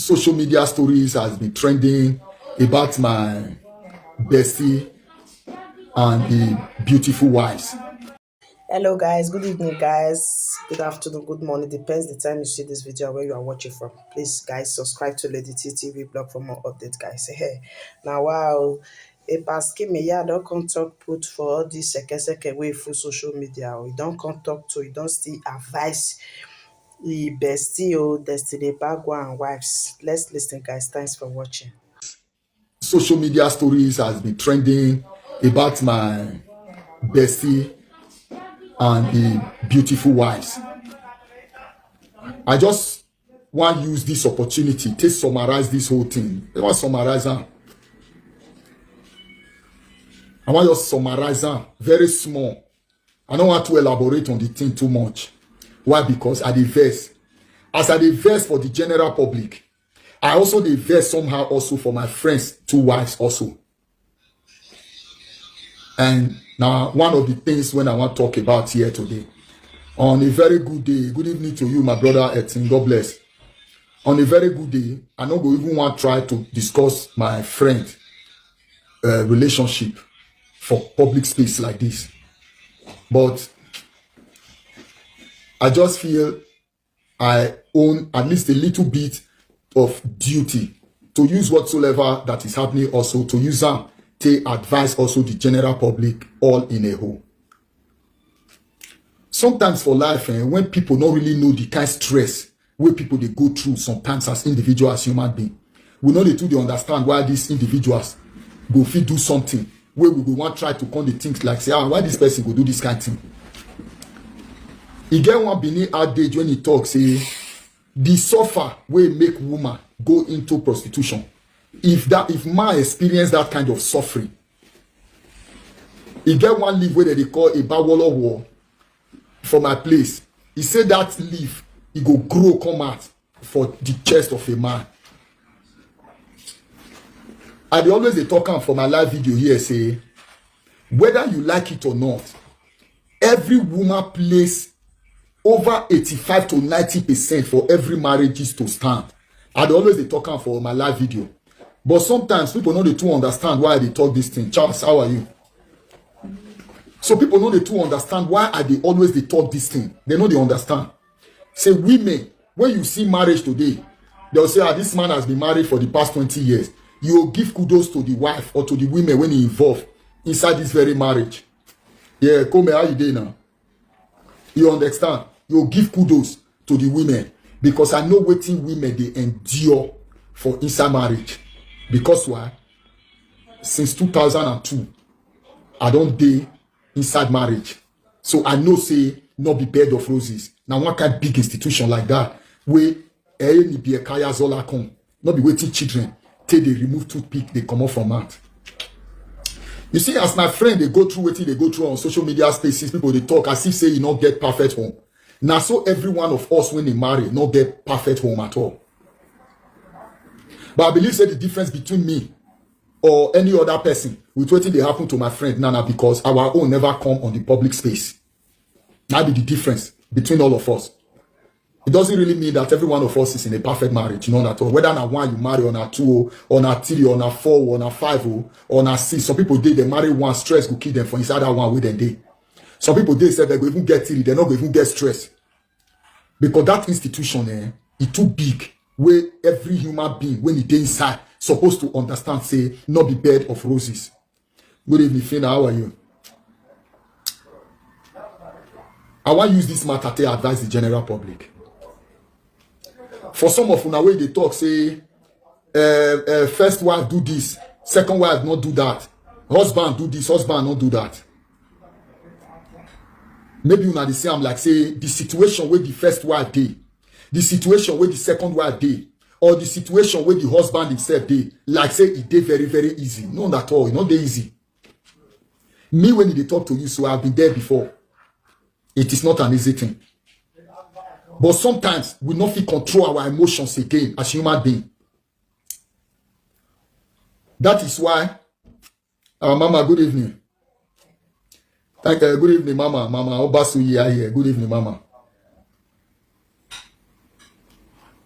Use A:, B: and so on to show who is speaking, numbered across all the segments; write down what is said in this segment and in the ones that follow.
A: social media stories has been trending about my bestie and the beautiful wives.
B: Hello guys, good evening guys, good afternoon, good morning, depends the time you see this video where you are watching from. Please guys, subscribe to Lady T TV blog for more updates guys. Hey, now wow, Epa Skimayah don't come talk put for all this second way through social media. We don't come talk to, we don't still advise the bestie or Destiny Ebagua and wives. Let's listen guys, thanks for watching.
A: Social media stories has been trending about my bestie and the beautiful wives. I just want to use this opportunity to summarize this whole thing. I want to summarize them. I want to summarize them very small. I don't want to elaborate on the thing too much. Why? Because I verse. As I verse for the general public, I also verse somehow also for my friends, two wives also. And now one of the things when I want to talk about here today, on a very good day, good evening to you, my brother Etin, God bless. On a very good day, I don't go even want to try to discuss my friend relationship for public space like this. But I just feel I own at least a little bit of duty to use whatsoever that is happening also, to use them to advise also the general public all in a whole. Sometimes for life, when people don't really know the kind of stress where people they go through sometimes as individuals, as human beings, we know they understand why these individuals go fit do something where we want to try to come the things like say, why this person go do this kind of thing. He get one Benin adage when he talks, say the suffer will make woman go into prostitution. If man experience that kind of suffering, he get one leaf where they call a bawolo war for my place. He said that leaf it go grow come out for the chest of a man. I always they talk for my live video here say whether you like it or not, every woman plays over 85 to 90% for every marriages to stand. I always they talk for my live video. But sometimes people know they too understand why they talk this thing. Charles, how are you? So people know they too understand why are they always they talk this thing. They know they understand. Say women, when you see marriage today, they'll say, this man has been married for the past 20 years. You will give kudos to the wife or to the women when he involved inside this very marriage. Yeah, come here, how you doing now? You understand? You'll give kudos to the women because I know waiting women they endure for inside marriage. Because why? Since 2002, I don't date inside marriage. So I know say not be bed of roses. Now one kind of big institution like that where any be a kaya zola come, not be waiting children till they remove toothpick, they come off from mouth. You see, as my friend they go through what they go through on social media spaces, people they talk as if say you not get perfect home. Now so every one of us when they marry not get perfect home at all. But I believe say the difference between me or any other person with what they happen to my friend Nana because our own never come on the public space. That be the difference between all of us. It doesn't really mean that every one of us is in a perfect marriage, none at all. Whether on a one you marry, on a two, on a three, on a four, on a five, on a six. Some people they marry one, stress will kill them for inside that one with them day. Some people they say they go even get three, they're not going to even get stress. Because that institution is too big. Where every human being, when it inside, supposed to understand, say, not be bed of roses. Good evening, Fina. How are you? I want to use this matter to advise the general public. For some of una way they talk, say, first wife do this, second wife not do that, husband do this, husband not do that. Maybe una the same like say the situation where the first wife did. The situation where the second wife did, or the situation where the husband himself did, like say it did very, very easy. Not at all, not that easy. Me, when they talk to you, so I've been there before. It is not an easy thing. But sometimes we not feel control our emotions again as human beings. That is why, Mama, good evening. Thank you. Good evening, Mama. Mama, Obasuyi here. Good evening, Mama.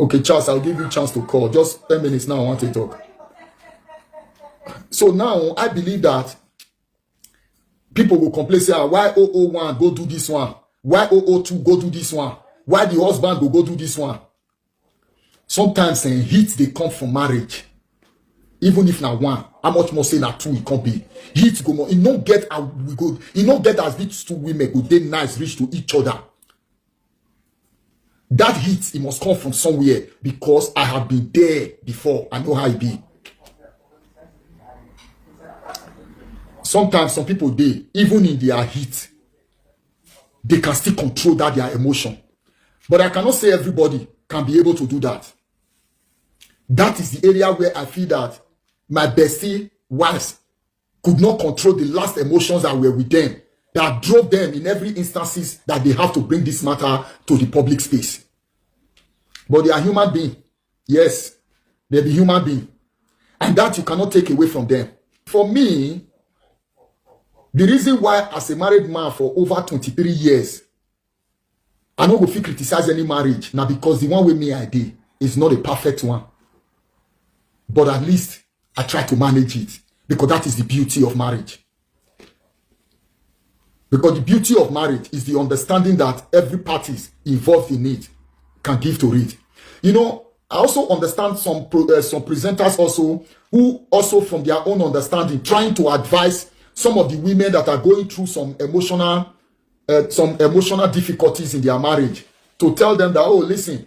A: Okay, Charles, I'll give you a chance to call. Just 10 minutes now, I want to talk. So now, I believe that people will complain, say, why 001 go do this one? Why 002 go do this one? Why the husband go do this one? Sometimes heat, they come from marriage. Even if now one, how much more say now two, it can't be. Heat go more. You don't get how we go. You don't get as these two women go, they nice, reach to each other. That heat, it must come from somewhere because I have been there before. I know how it be. Sometimes some people, they, even in their heat, they can still control that their emotion. But I cannot say everybody can be able to do that. That is the area where I feel that my bestie wives could not control the last emotions that were with them, that drove them in every instances that they have to bring this matter to the public space. But they are human beings. Yes, they be human beings. And that you cannot take away from them. For me, the reason why as a married man for over 23 years, I don't go feel criticize any marriage. Now because the one with me I did is not a perfect one. But at least I try to manage it. Because that is the beauty of marriage. Because the beauty of marriage is the understanding that every party involved in it can give to it. You know, I also understand some presenters also who also from their own understanding trying to advise some of the women that are going through some emotional difficulties in their marriage to tell them that, oh, listen,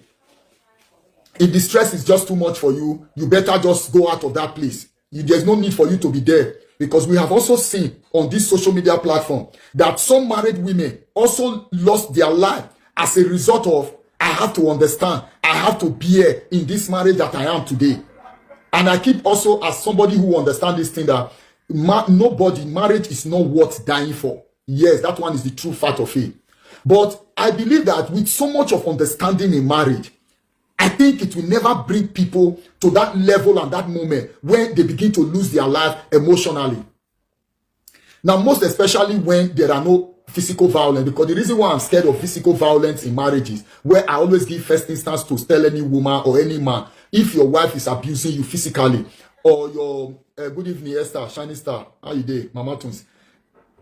A: if the stress is just too much for you, you better just go out of that place. There's no need for you to be there. Because we have also seen on this social media platform that some married women also lost their life as a result of, I have to understand, I have to bear in this marriage that I am today. And I keep also, as somebody who understands this thing, that marriage is not worth dying for. Yes, that one is the true fact of it. But I believe that with so much of understanding in marriage, I think it will never bring people to that level and that moment when they begin to lose their life emotionally. Now, most especially when there are no physical violence, because the reason why I'm scared of physical violence in marriages, where I always give first instance to tell any woman or any man, if your wife is abusing you physically, or your good evening, Esther, Shining Star, how you doing, Mama Tunes?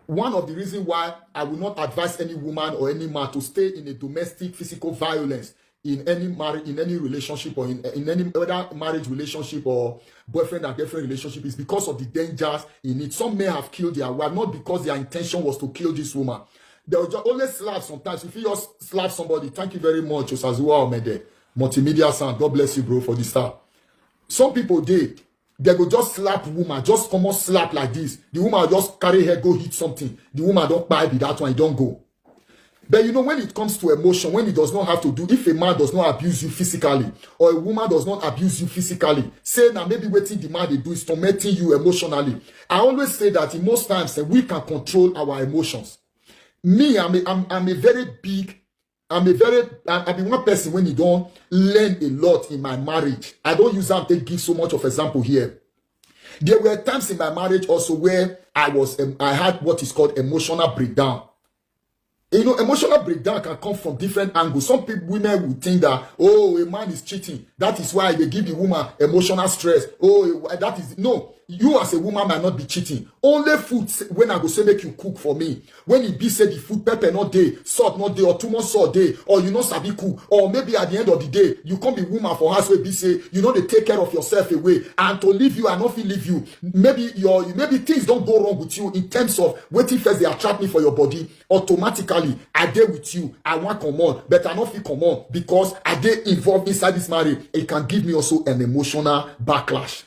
A: One of the reasons why I will not advise any woman or any man to stay in a domestic physical violence in any marriage, in any relationship, or in any other marriage relationship or boyfriend and girlfriend relationship is because of the dangers in it. Some may have killed their wife, not because their intention was to kill this woman. They'll just always slap sometimes. If you just slap somebody, thank you very much, Osazuwa Omede, multimedia sound, God bless you, bro, for the star. Some people, they go just slap woman, just come on slap like this. The woman just carry her, go hit something. The woman don't buy be that one, it don't go. But you know, when it comes to emotion, when it does not have to do, if a man does not abuse you physically, or a woman does not abuse you physically, say now maybe waiting the man they do is tormenting you emotionally. I always say that in most times we can control our emotions. Me, I'm a very big, I'm one person when you don't learn a lot in my marriage. I don't use that to give so much of example here. There were times in my marriage also where I had what is called emotional breakdown. You know, emotional breakdown can come from different angles. Some people, women will think that, oh, a man is cheating. That is why they give the woman emotional stress. Oh, that is, no. You as a woman might not be cheating. Only food, when I go say make you cook for me. When it be say the food, pepper not day, salt not day, or too much salt day, or you know sabi cook, or maybe at the end of the day, you come be woman for house where be say, you know they take care of yourself away, and to leave you and not feel leave you. Maybe things don't go wrong with you in terms of waiting first they attract me for your body. Automatically, I dey with you. I want come on, but I not feel come on because I dey involved inside this marriage. It can give me also an emotional backlash.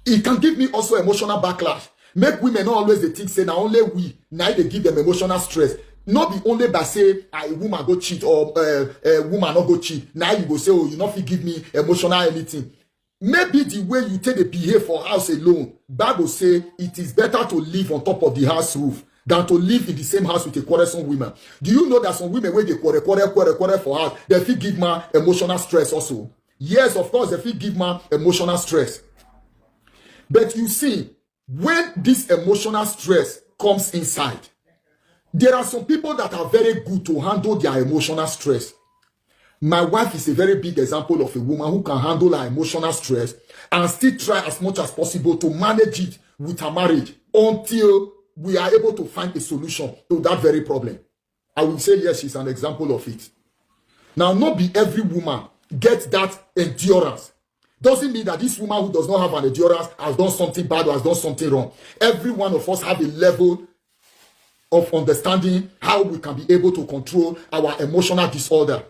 A: It can give me also emotional backlash. Make women not always they think say now only we now they give them emotional stress. Not be only by say a woman go cheat or a woman not go cheat. Now you go say, oh, you not give me emotional anything. Maybe the way you take the behave for house alone. Bible say it is better to live on top of the house roof than to live in the same house with a quarrelsome woman. Do you know that some women when they quarrel for house, they feel give man emotional stress also? Yes, of course, they feel give man emotional stress. But you see, when this emotional stress comes inside, there are some people that are very good to handle their emotional stress. My wife is a very big example of a woman who can handle her emotional stress and still try as much as possible to manage it with her marriage until we are able to find a solution to that very problem. I will say yes, she's an example of it. Now, not be every woman gets that endurance. Doesn't mean that this woman who does not have an endurance has done something bad or has done something wrong. Every one of us have a level of understanding how we can be able to control our emotional disorder.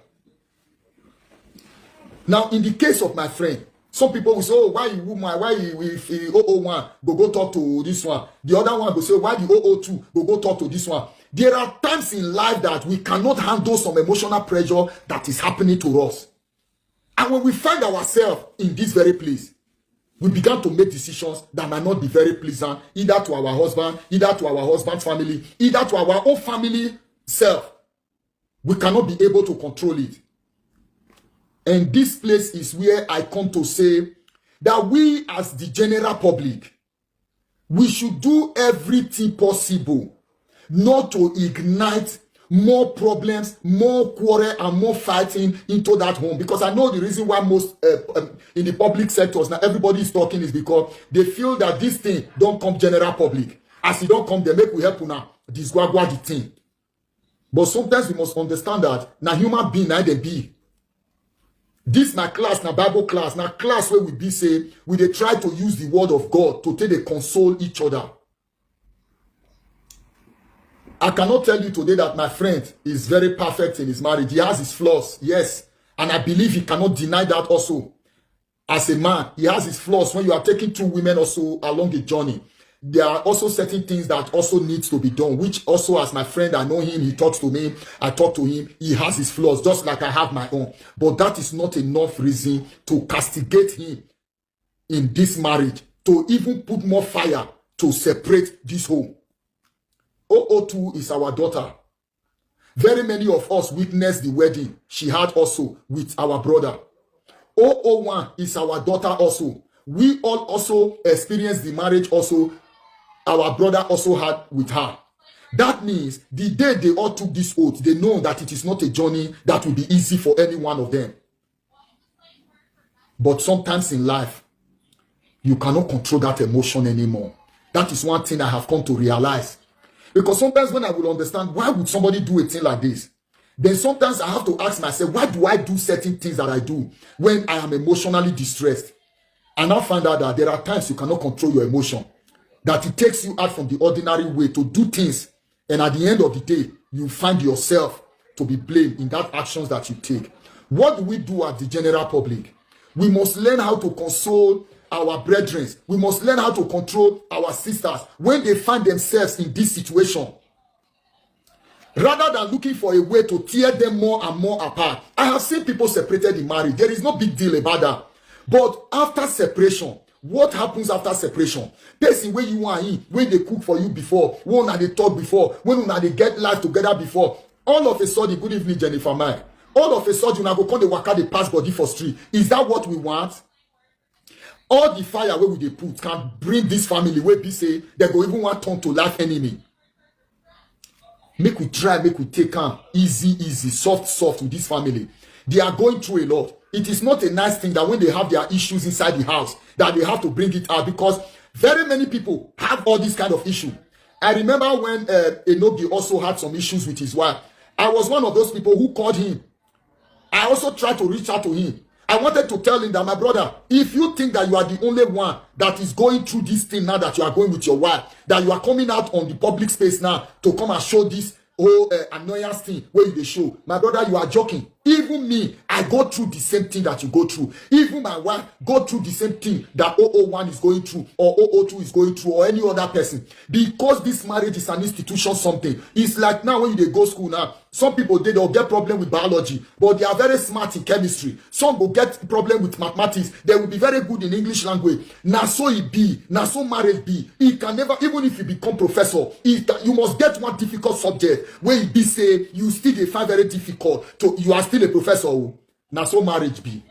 A: Now, in the case of my friend, some people will say, oh, why you woman, why you if 001 go talk to this one? The other one will say, why the 002 go talk to this one? There are times in life that we cannot handle some emotional pressure that is happening to us. And when we find ourselves in this very place, we began to make decisions that might not be very pleasant, either to our husband, either to our husband's family, either to our own family self. We cannot be able to control it. And this place is where I come to say that we as the general public, we should do everything possible not to ignite more problems, more quarrel, and more fighting into that home. Because I know the reason why most in the public sectors now everybody is talking is because they feel that this thing don't come general public. As it don't come, they make we help now disguagua the thing. But sometimes we must understand that now human being now they be. This na class, na Bible class, na class where we be say we dey try to use the word of God to take the console each other. I cannot tell you today that my friend is very perfect in his marriage. He has his flaws, yes. And I believe he cannot deny that also. As a man, he has his flaws. When you are taking two women also along a journey, there are also certain things that also needs to be done, which also as my friend, I know him, he talks to me, I talk to him, he has his flaws, just like I have my own. But that is not enough reason to castigate him in this marriage, to even put more fire to separate this home. 002 is our daughter. Very many of us witnessed the wedding she had also with our brother. 001 is our daughter also. We all also experienced the marriage also our brother also had with her. That means the day they all took this oath, they know that it is not a journey that will be easy for any one of them. But sometimes in life, you cannot control that emotion anymore. That is one thing I have come to realize. Because sometimes when I will understand, why would somebody do a thing like this? Then sometimes I have to ask myself, why do I do certain things that I do when I am emotionally distressed? And I find out that there are times you cannot control your emotion. That it takes you out from the ordinary way to do things. And at the end of the day, you find yourself to be blamed in that actions that you take. What do we do as the general public? We must learn how to console our brethren. We must learn how to control our sisters when they find themselves in this situation. Rather than looking for a way to tear them more and more apart. I have seen people separated in marriage. There is no big deal about that. But after separation, what happens after separation? Person where you are in, when they cook for you before, when they talk before, when they get life together before, all of a sudden, good evening, Jennifer Mike. All of a sudden, you go come the waka the pass body for street. Is that what we want? All the fire where they put can bring this family where we say they go even want turn to life enemy. Make we try, make we take calm, easy, soft with this family. They are going through a lot. It is not a nice thing that when they have their issues inside the house, that they have to bring it out, because very many people have all this kind of issue. I remember when Enobi also had some issues with his wife. I was one of those people who called him. I also tried to reach out to him. I wanted to tell him that, my brother, if you think that you are the only one that is going through this thing now that you are going with your wife, that you are coming out on the public space now to come and show this whole annoyance thing where you show, my brother, you are joking. Even me, I go through the same thing that you go through. Even my wife go through the same thing that 001 is going through, or 002 is going through, or any other person. Because this marriage is an institution, something. It's like now when you go school now, some people they'll get problem with biology, but they are very smart in chemistry. Some will get problem with mathematics. They will be very good in English language. Now so it be, now so marriage be. It can never, even if you become professor, you must get one difficult subject where it be say you still they find very difficult. So you are still a professor. Now so marriage be.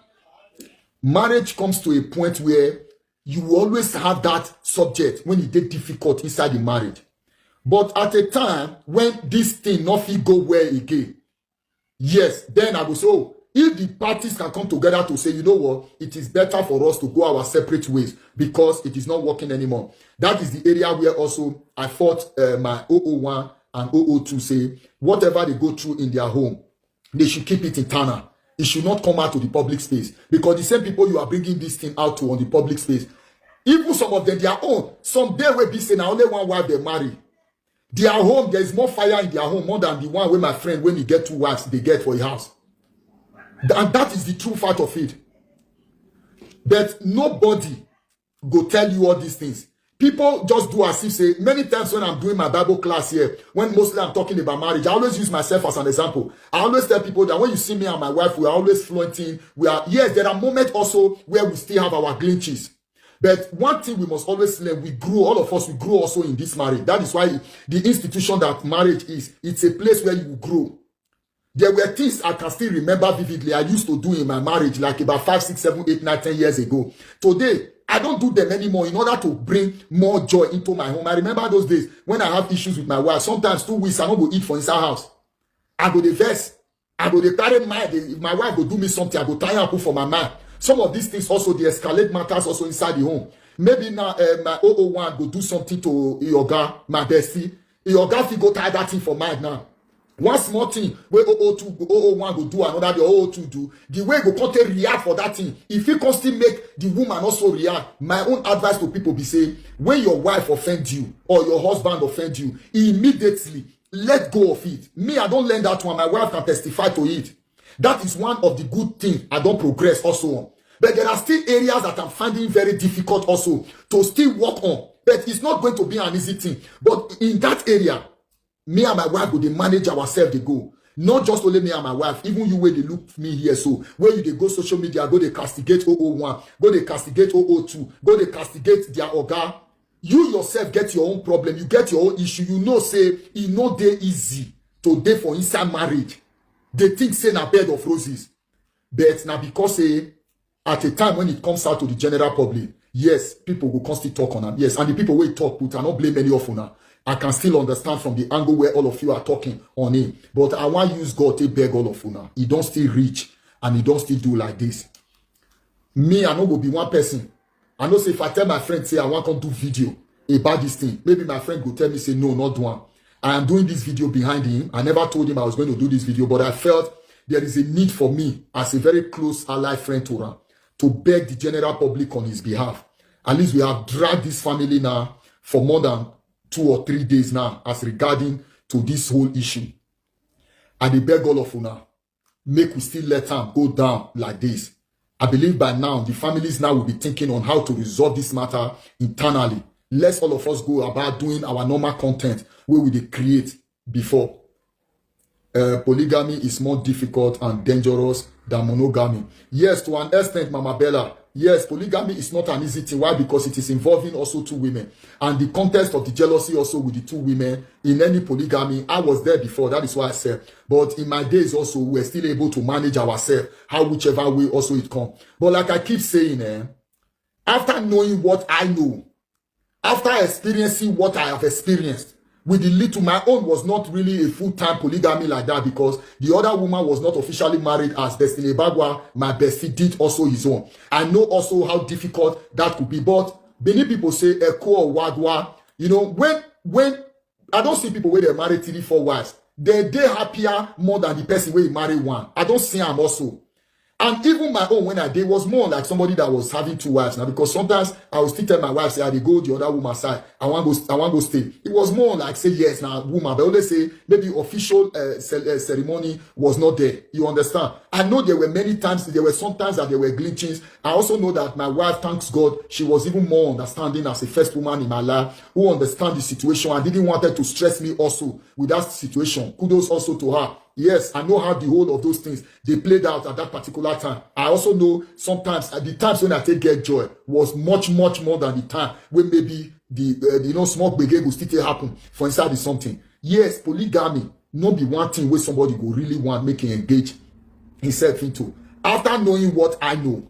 A: Marriage comes to a point where you always have that subject when it get difficult inside the marriage. But at a time when this thing not fit go well again, yes, then I will say, oh, If the parties can come together to say, you know what, it is better for us to go our separate ways because it is not working anymore. That is the area where also I fought my 001 and 002 say, whatever they go through in their home, they should keep it internal. It should not come out to the public space. Because the same people you are bringing this thing out to on the public space, even some of them, their own, some day will be saying, now only one wife they marry. Their home, there is more fire in their home more than the one where my friend, when you get 2 wives, they get for a house. And that is the true fact of it. But nobody go tell you all these things. People just do as if say, many times when I'm doing my Bible class here, when mostly I'm talking about marriage, I always use myself as an example. I always tell people that when you see me and my wife, we are always flaunting. Yes, there are moments also where we still have our glitches. But one thing we must always learn, we grew, all of us, we grew also in this marriage. That is why the institution that marriage is, it's a place where you grow. There were things I can still remember vividly I used to do in my marriage like about 5, 6, 7, 8, 9, 10 years ago. Today, I don't do them anymore in order to bring more joy into my home. I remember those days when I have issues with my wife. Sometimes 2 weeks, I don't go eat for inside house. I go the verse. I go the carry mind. If my wife go do me something, I go try and put for my mind. Some of these things also, they escalate matters also inside the home. Maybe now my 001 go do something to Yoga, my bestie. Yoga fi go tie that thing for mind now. One small thing where 002, 001 go do another, the 002 do. The way go content react for that thing. If you constantly make the woman also react, my own advice to people be say, when your wife offend you or your husband offend you, immediately let go of it. Me, I don't learn that one. My wife can testify to it. That is one of the good things I don't progress also on. But there are still areas that I'm finding very difficult also to still work on. But it's not going to be an easy thing. But in that area, me and my wife go they manage ourselves, they go. Not just only me and my wife, even you where they look me here. So where you they go social media, go they castigate 001, go they castigate 002, go they castigate their oga. You yourself get your own problem, you get your own issue. You know, say it no day easy to day for inside marriage. They think say na bed of roses. But now because at a time when it comes out to the general public, yes, people will constantly talk on them. Yes, and the people will talk, but I don't blame any of them. I can still understand from the angle where all of you are talking on it. But I want to use God to beg all of you now. He don't still reach and he don't still do like this. Me, I know will be one person. I know say if I tell my friend, say I want to do video about this thing, maybe my friend will tell me, say no, not one. I am doing this video behind him. I never told him I was going to do this video, but I felt there is a need for me as a very close ally friend to her to beg the general public on his behalf. At least we have dragged this family now for more than 2 or 3 days now as regarding to this whole issue. And they beg all of you now, make we still let them go down like this. I believe by now, the families now will be thinking on how to resolve this matter internally. Let's all of us go about doing our normal content where we create before. Polygamy is more difficult and dangerous than monogamy. Yes, to an extent, Mama Bella. Yes, polygamy is not an easy thing. Why? Because it is involving also 2 women. And the context of the jealousy also with the 2 women in any polygamy, I was there before. That is why I said. But in my days also, we were still able to manage ourselves, how whichever way also it comes. But like I keep saying, after knowing what I know, after experiencing what I have experienced, with the little, my own was not really a full-time polygamy like that because the other woman was not officially married as Destiny Ebagua, my bestie, did also his own. I know also how difficult that could be. But many people say Eko or Wagwa, you know, when I don't see people where they marry 3, 4 wives, they happier more than the person where you marry 1. I don't see them also. And even my own, when I did, was more like somebody that was having 2 wives now, because sometimes I will still tell my wife, say, I go the other woman's side. I want to go stay. It was more like, say, yes, now, woman. But always say, maybe official ceremony was not there. You understand? I know there were many times, there were sometimes that there were glitches. I also know that my wife, thanks God, she was even more understanding as a first woman in my life who understand the situation and didn't want her to stress me also with that situation. Kudos also to her. Yes, I know how the whole of those things, they played out at that particular time. I also know sometimes, at the times when I get joy, was much, much more than the time when maybe the small begin will still happen for inside the something. Yes, polygamy, not be one thing where somebody go really want making engage himself into. After knowing what I know,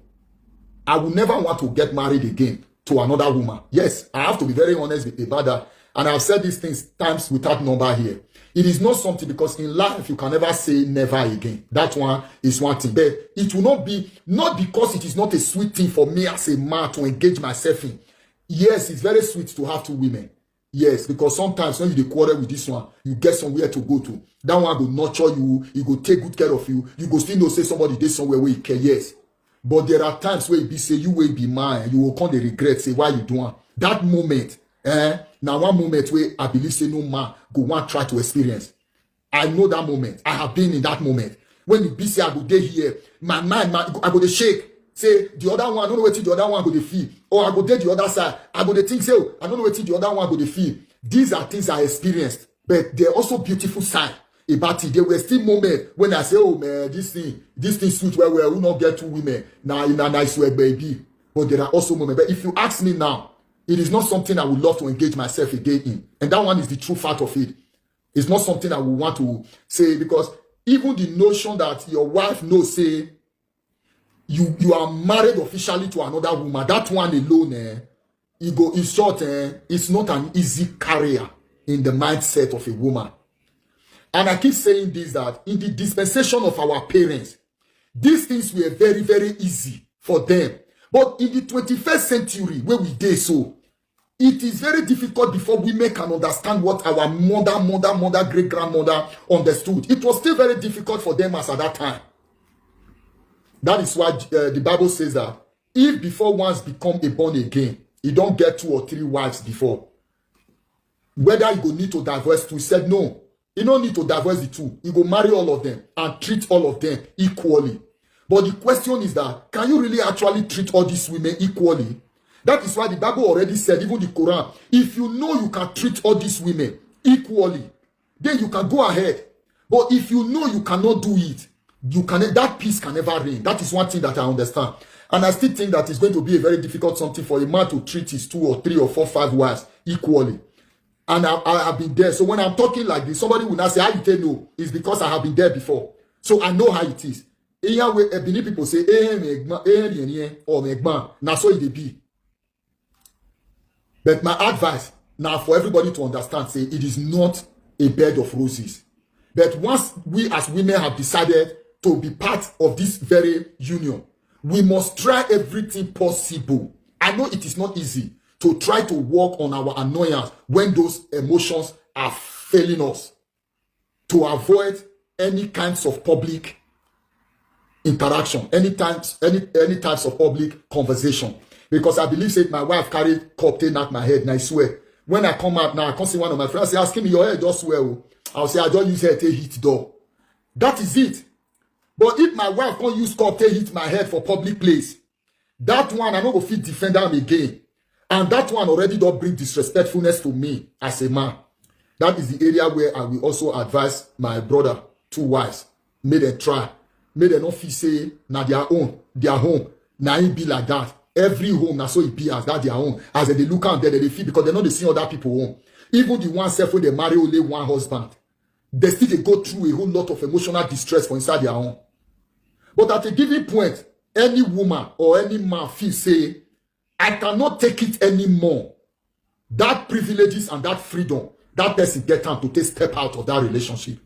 A: I will never want to get married again to another woman. Yes, I have to be very honest about that. And I've said these things times without number here. It is not something, because in life you can never say never again. That one is one thing. But it will not be, not because it is not a sweet thing for me as a man to engage myself in. Yes, it's very sweet to have two women. Yes, because sometimes when you quarrel with this one, you get somewhere to go to. That one will nurture you, he will take good care of you. You go still know say somebody did somewhere where you care, yes. But there are times where you be say you will be mine, you will come to regret, say why you doing. That moment, now one moment where I believe say no man go want try to experience. I know that moment. I have been in that moment. When you be say I go there here, my mind, I go to shake. Say the other one, I don't know what the other one go to feel. Or I go there the other side. I go to think, say, oh, I don't know what the other one go to feel. These are things I experienced. But they're also beautiful side about it. There were still moments when I say, oh man, this thing suits well, we will not get two women. Now in a nice way, baby. But there are also moments. But if you ask me now, it is not something I would love to engage myself again in. And that one is the true fact of it. It's not something I would want to say, because even the notion that your wife knows, say, you are married officially to another woman, that one alone, it's short, it's not an easy career in the mindset of a woman. And I keep saying this, that in the dispensation of our parents, these things were very, very easy for them. But in the 21st century, where we did so, it is very difficult before women can understand what our mother, great-grandmother understood. It was still very difficult for them as at that time. That is why the Bible says that if before one's become a born again, you don't get 2 or 3 wives before. Whether you go need to divorce 2, he said no. You don't need to divorce the 2. You go marry all of them and treat all of them equally. But the question is that, can you really actually treat all these women equally? That is why the Bible already said, even the Quran, if you know you can treat all these women equally, then you can go ahead. But if you know you cannot do it, that peace can never reign. That is one thing that I understand. And I still think that it's going to be a very difficult something for a man to treat his 2 or 3 or 4, 5 wives equally. And I have been there. So when I'm talking like this, somebody will not say, how you tell no? It's because I have been there before. So I know how it is. People say, now so it be. But my advice now for everybody to understand, say it is not a bed of roses. But once we as women have decided to be part of this very union, we must try everything possible. I know it is not easy to try to work on our annoyance when those emotions are failing us, to avoid any kinds of public interaction, any types of public conversation. Because I believe, say, my wife carried cocktail at my head, and I swear, when I come out now, I can see one of my friends say, asking me, your head just swear. I'll say, I don't use head to hit door. That is it. But if my wife can't use cocktail hit my head for public place, that one, I don't go fit defend them again. And that one already don't bring disrespectfulness to me as a man. That is the area where I will also advise my brother, 2 wives, may them try. May them not feel say, na their own, their home. Now it be like that. Every home, na so it be as that their own. As they look out there, they feel, because they know they see other people home. Even the one self when they marry only one husband, they still they go through a whole lot of emotional distress for inside their home. But at a given point, any woman or any man feels say, I cannot take it anymore. That privileges and that freedom, that person get time to take step out of that relationship.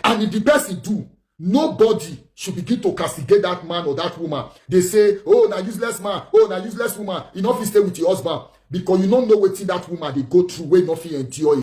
A: And if the person do, nobody should begin to castigate that man or that woman. They say, oh, now useless man, oh, now useless woman, you know if you stay with your husband, because you don't know what that woman they go through, where nothing endure.